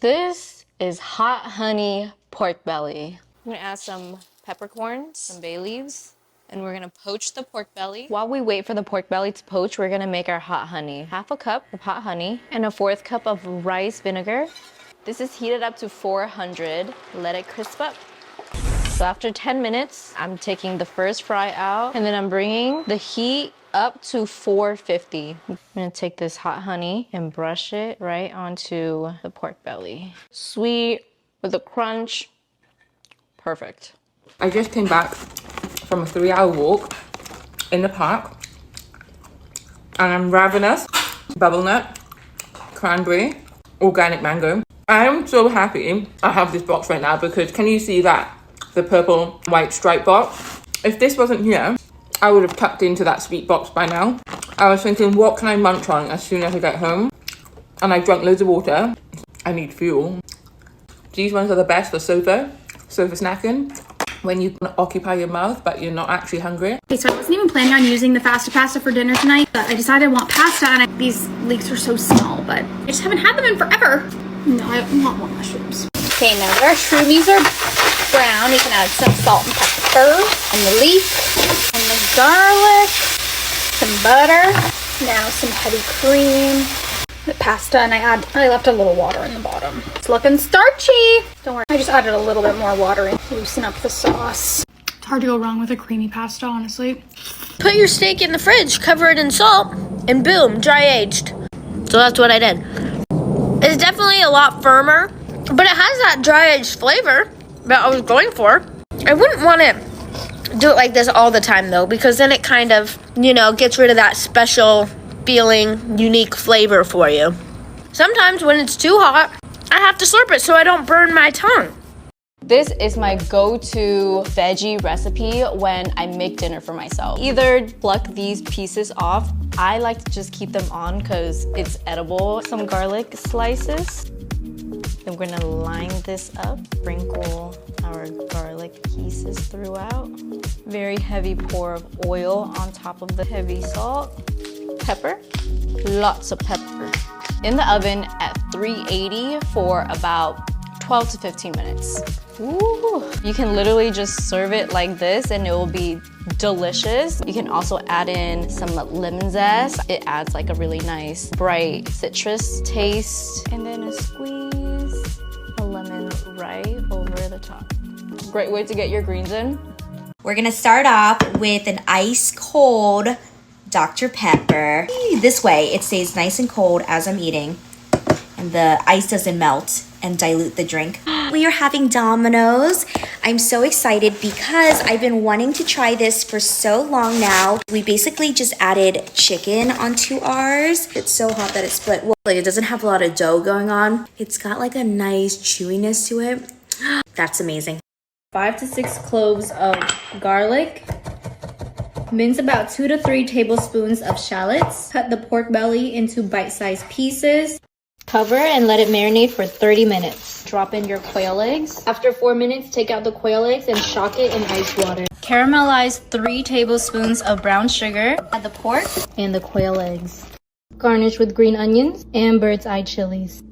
This is hot honey pork belly. I'm gonna add some peppercorns, some bay leaves, and we're gonna poach the pork belly. While we wait for the pork belly to poach, we're gonna make our hot honey. Half a cup of hot honey and a 1/4 cup of rice vinegar. This is heated up to 400. Let it crisp up. So after 10 minutes, I'm taking the first fry out and then I'm bringing the heat up to 450. I'm gonna take this hot honey and brush it right onto the pork belly. Sweet with a crunch, perfect. I just came back from a 3-hour walk in the park and I'm ravenous. Bubble nut, cranberry, organic mango. I am so happy I have this box right now because can you see that? The purple white stripe box. If this wasn't here, I would have tucked into that sweet box by now. I was thinking, what can I munch on as soon as I get home? And I drank loads of water. I need fuel. These ones are the best for sofa snacking. When you can occupy your mouth, but you're not actually hungry. Okay, so I wasn't even planning on using the pasta for dinner tonight, but I decided I want pasta, and these leeks are so small, but I just haven't had them in forever. No, I want more mushrooms. Okay, now that our shroomies are brown, you can add some salt and pepper, and the leek, and the garlic, some butter, now some heavy cream, the pasta, and I left a little water in the bottom. It's looking starchy. Don't worry, I just added a little bit more water in to loosen up the sauce. It's hard to go wrong with a creamy pasta, honestly. Put your steak in the fridge, cover it in salt, and boom, dry aged. So that's what I did. It's definitely a lot firmer, but it has that dry aged flavor that I was going for. I wouldn't want to do it like this all the time though, because then it kind of, gets rid of that special feeling, unique flavor for you. Sometimes when it's too hot, I have to slurp it so I don't burn my tongue. This is my go-to veggie recipe when I make dinner for myself. Either pluck these pieces off. I like to just keep them on because it's edible. Some garlic slices. Then we're gonna line this up, sprinkle our garlic pieces throughout. Very heavy pour of oil on top of the heavy salt. Pepper, lots of pepper. In the oven at 380 for about 12 to 15 minutes. Ooh. You can literally just serve it like this and it will be delicious. You can also add in some lemon zest. It adds like a really nice bright citrus taste. And then a squeeze a lemon right over the top. Great way to get your greens in. We're gonna start off with an ice cold Dr. Pepper. This way it stays nice and cold as I'm eating and the ice doesn't melt and dilute the drink. We are having Domino's. I'm so excited because I've been wanting to try this for so long now. We basically just added chicken onto ours. It's so hot that it split. Well, it doesn't have a lot of dough going on. It's got like a nice chewiness to it. That's amazing. 5 to 6 cloves of garlic. Mince about 2 to 3 tablespoons of shallots. Cut the pork belly into bite-sized pieces. Cover and let it marinate for 30 minutes. Drop in your quail eggs. After 4 minutes, take out the quail eggs and shock it in ice water. Caramelize 3 tablespoons of brown sugar. Add the pork and the quail eggs. Garnish with green onions and bird's eye chilies.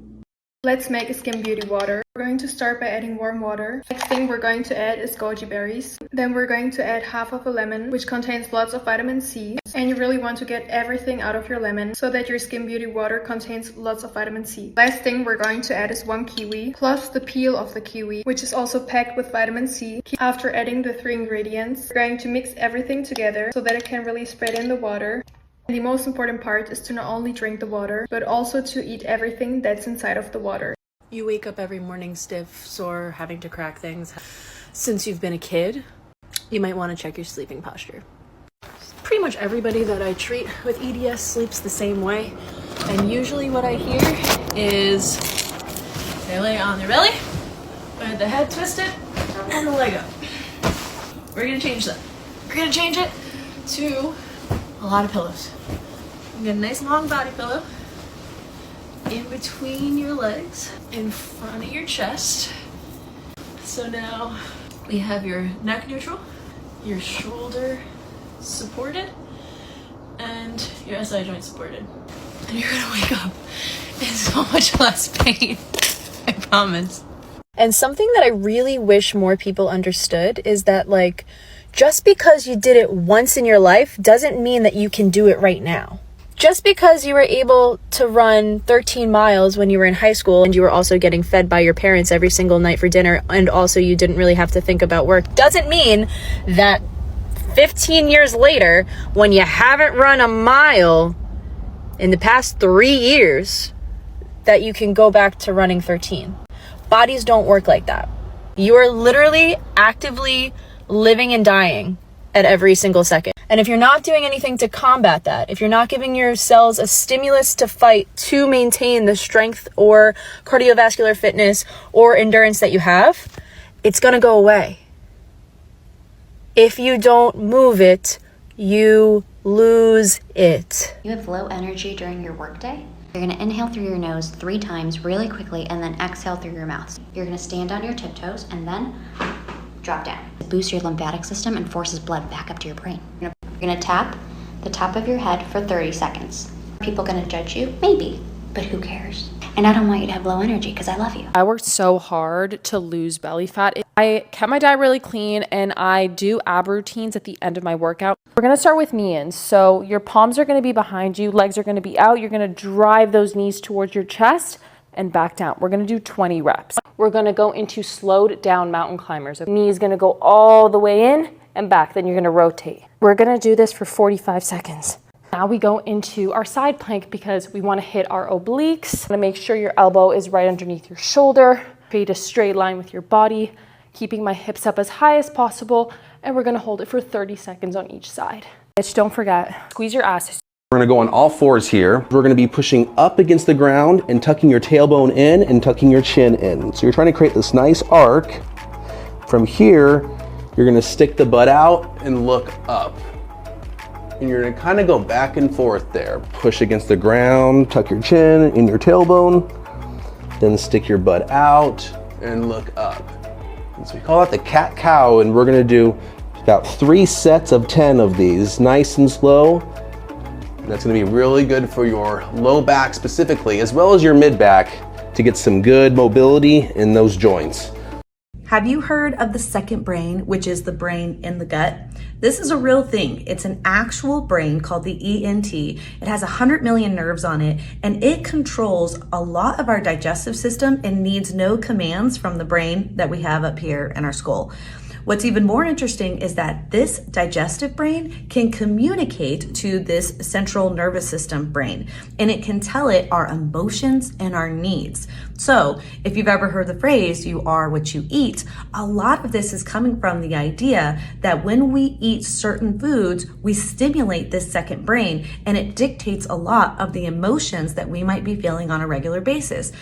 Let's make a skin beauty water. We're going to start by adding warm water. Next thing we're going to add is goji berries. Then we're going to add half of a lemon, which contains lots of vitamin C. And you really want to get everything out of your lemon so that your skin beauty water contains lots of vitamin C. Last thing we're going to add is 1 kiwi, plus the peel of the kiwi, which is also packed with vitamin C. After adding the 3 ingredients, we're going to mix everything together so that it can really spread in the water. And the most important part is to not only drink the water, but also to eat everything that's inside of the water. You wake up every morning stiff, sore, having to crack things. Since you've been a kid, you might want to check your sleeping posture. Pretty much everybody that I treat with EDS sleeps the same way. And usually what I hear is they lay on their belly, with the head twisted, and the leg up. We're going to change that. We're going to change it to a lot of pillows. Get a nice long body pillow in between your legs, in front of your chest. So now we have your neck neutral, your shoulder supported, and your SI joint supported. And you're gonna wake up in so much less pain, I comments. And something that I really wish more people understood is that, like, just because you did it once in your life doesn't mean that you can do it right now. Just because you were able to run 13 miles when you were in high school and you were also getting fed by your parents every single night for dinner, and also you didn't really have to think about work, doesn't mean that 15 years later, when you haven't run a mile in the past 3 years, that you can go back to running 13. Bodies don't work like that. You are literally actively living and dying at every single second. And if you're not doing anything to combat that, if you're not giving your cells a stimulus to fight to maintain the strength or cardiovascular fitness or endurance that you have, it's gonna go away. If you don't move it, you lose it. You have low energy during your workday. You're gonna inhale through your nose 3 times really quickly and then exhale through your mouth. You're gonna stand on your tiptoes and then drop down. It boosts your lymphatic system and forces blood back up to your brain. You're gonna tap the top of your head for 30 seconds. Are people gonna judge you? Maybe, but who cares? And I don't want you to have low energy because I love you. I worked so hard to lose belly fat. I kept my diet really clean and I do ab routines at the end of my workout. We're gonna start with knee-ins. So your palms are gonna be behind you, legs are gonna be out. You're gonna drive those knees towards your chest and back down. We're gonna do 20 reps. We're gonna go into slowed down mountain climbers. Knee is gonna go all the way in and back, then you're gonna rotate. We're gonna do this for 45 seconds. Now we go into our side plank because we wanna hit our obliques. To make sure your elbow is right underneath your shoulder. Create a straight line with your body, keeping my hips up as high as possible, and we're gonna hold it for 30 seconds on each side. Don't forget, squeeze your ass. We're gonna go on all fours here. We're gonna be pushing up against the ground and tucking your tailbone in and tucking your chin in. So you're trying to create this nice arc. From here, you're gonna stick the butt out and look up. And you're gonna kind of go back and forth there. Push against the ground, tuck your chin in your tailbone, then stick your butt out and look up. And so we call that the cat-cow, and we're gonna do about 3 sets of 10 of these, nice and slow. And that's gonna be really good for your low back specifically, as well as your mid back, to get some good mobility in those joints. Have you heard of the second brain, which is the brain in the gut? This is a real thing. It's an actual brain called the ENT. It has 100 million nerves on it, and it controls a lot of our digestive system and needs no commands from the brain that we have up here in our skull. What's even more interesting is that this digestive brain can communicate to this central nervous system brain, and it can tell it our emotions and our needs. So if you've ever heard the phrase, you are what you eat, a lot of this is coming from the idea that when we eat certain foods, we stimulate this second brain, and it dictates a lot of the emotions that we might be feeling on a regular basis.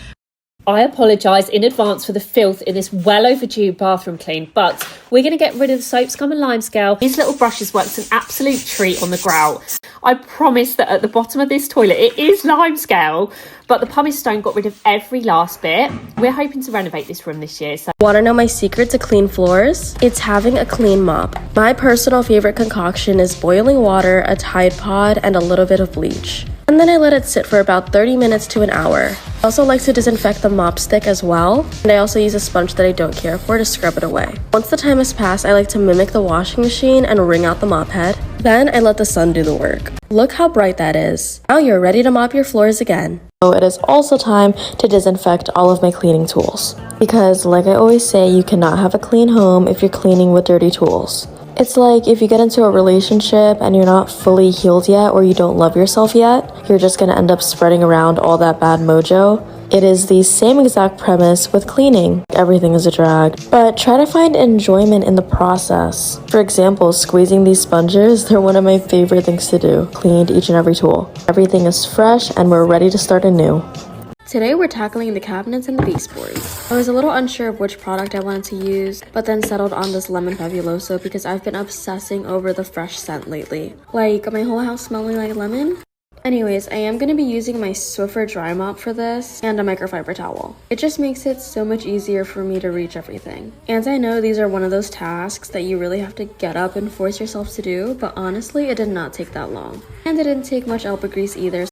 I apologise in advance for the filth in this well overdue bathroom clean, but we're going to get rid of the soap scum and lime scale. These little brushes works an absolute treat on the grout. I promise that at the bottom of this toilet it is lime scale, but the pumice stone got rid of every last bit. We're hoping to renovate this room this year. So. Want to know my secret to clean floors? It's having a clean mop. My personal favorite concoction is boiling water, a Tide Pod, and a little bit of bleach. And then I let it sit for about 30 minutes to an hour. I also like to disinfect the mop stick as well, and I also use a sponge that I don't care for to scrub it away. Once the time has passed, I like to mimic the washing machine and wring out the mop head. Then I let the sun do the work. Look how bright that is. Now you're ready to mop your floors again. So it is also time to disinfect all of my cleaning tools. Because like I always say, you cannot have a clean home if you're cleaning with dirty tools. It's like if you get into a relationship and you're not fully healed yet, or you don't love yourself yet, you're just going to end up spreading around all that bad mojo. It is the same exact premise with cleaning. Everything is a drag, but try to find enjoyment in the process. For example, squeezing these sponges, they're one of my favorite things to do. Cleaned each and every tool. Everything is fresh and we're ready to start anew. Today we're tackling the cabinets and the baseboards. I was a little unsure of which product I wanted to use, but then settled on this lemon fabuloso because I've been obsessing over the fresh scent lately. Like, my whole house smelling like lemon? Anyways, I am going to be using my Swiffer dry mop for this and a microfiber towel. It just makes it so much easier for me to reach everything. And I know these are one of those tasks that you really have to get up and force yourself to do, but honestly, it did not take that long. And it didn't take much elbow grease either.